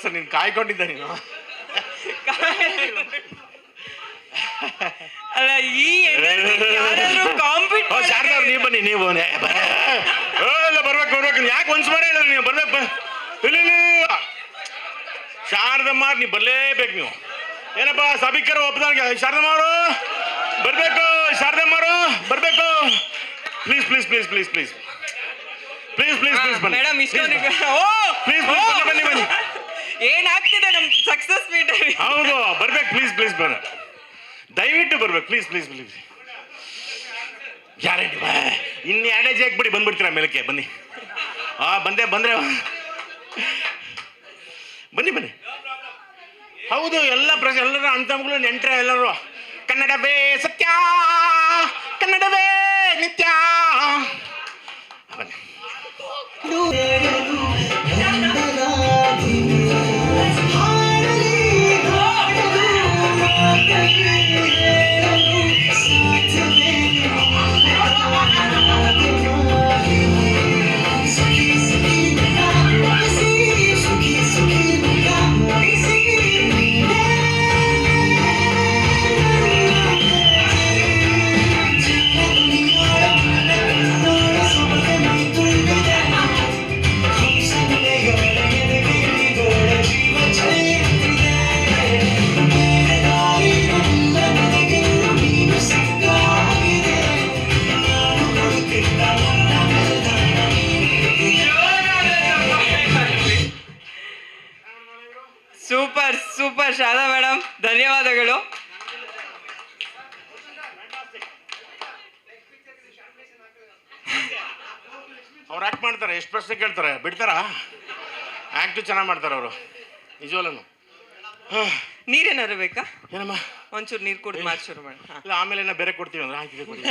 Sir ನೀನು ಕಾಯ್ಕೊಂಡಿದ್ದ ನೀನು. ಅಲ್ಲ ಈ ಶಾರದಾ ನೀವು ಬನ್ನಿ, ನೀವು ಎಲ್ಲ ಬರ್ಬೇಕು. ಯಾಕೆ ಒಂದ್ಸ ಮಾಡಿ ಹೇಳ ನೀವು ಬರ್ಬೇಕು. ಇಲ್ಲ ಶಾರದಮ್ಮ ನೀವು ಬರಲೇಬೇಕು. ನೀವು ಏನಪ್ಪ ಸಭಿಕರು ಒಪ್ಪದಾಗೆ ಶಾರದಮ್ಮ ಅವರು ಬರ್ಬೇಕು. ಶಾರದಮ್ಮ ಅವರು ಬರ್ಬೇಕು. Please please please please please please please please ಬನ್ನಿ ಮೇಡಮ್. ಪ್ಲೀಸ್ ಬನ್ನಿ ಬನ್ನಿ. ಏನಾಗ್ತಿದೆ ನಮ್ ಸಕ್ಸಸ್ ಮೀಟ್? ಹೌದು ಬರ್ಬೇಕು. ಪ್ಲೀಸ್ ಪ್ಲೀಸ್ ಬನ್ನಿ, ದಯವಿಟ್ಟು ಬರ್ಬೇಕು. Please please please. ಗ್ಯಾರಂಟಿ ಇನ್ನು ಎರಡೇ ಹಾಕ್ಬಿಡಿ ಬಂದ್ಬಿಡ್ತೀರಾ ಮೇಲಕ್ಕೆ. ಬನ್ನಿ ಬಂದ್ರೆ ಬನ್ನಿ ಬನ್ನಿ. ಹೌದು ಎಲ್ಲ ಎಲ್ಲರೂ ಅಂತಮಗಳು ನೆಂಟ್ರೆ ಎಲ್ಲರೂ. ಕನ್ನಡವೇ ಸತ್ಯ, ಕನ್ನಡವೇ ನಿತ್ಯ. ಬನ್ನಿ. ಸೂಪರ್ ಸೂಪರ್ ಶಾರದಾ ಮೇಡಮ್, ಧನ್ಯವಾದಗಳು. ಅವ್ರು ಆ್ಯಕ್ಟ್ ಮಾಡ್ತಾರೆ, ಎಷ್ಟು ಪ್ರಶ್ನೆ ಕೇಳ್ತಾರೆ, ಬಿಡ್ತಾರ? ಆ್ಯಕ್ಟು ಚೆನ್ನಾಗಿ ಮಾಡ್ತಾರೆ ಅವರು ನಿಜವಲ್ಲೂ. ನೀರೇನಾದ್ರು ಬೇಕಾ? ಏನಮ್ಮ ಒಂಚೂರು ನೀರು ಕುಡಿದು ಮಾತು ಶುರು ಮಾಡಿ. ಇಲ್ಲ ಆಮೇಲೆ ಏನೋ ಬೇರೆ ಕೊಡ್ತೀವಿ ಅಂದ್ರೆ ಆಯ್ತು ಕೊಡಿ.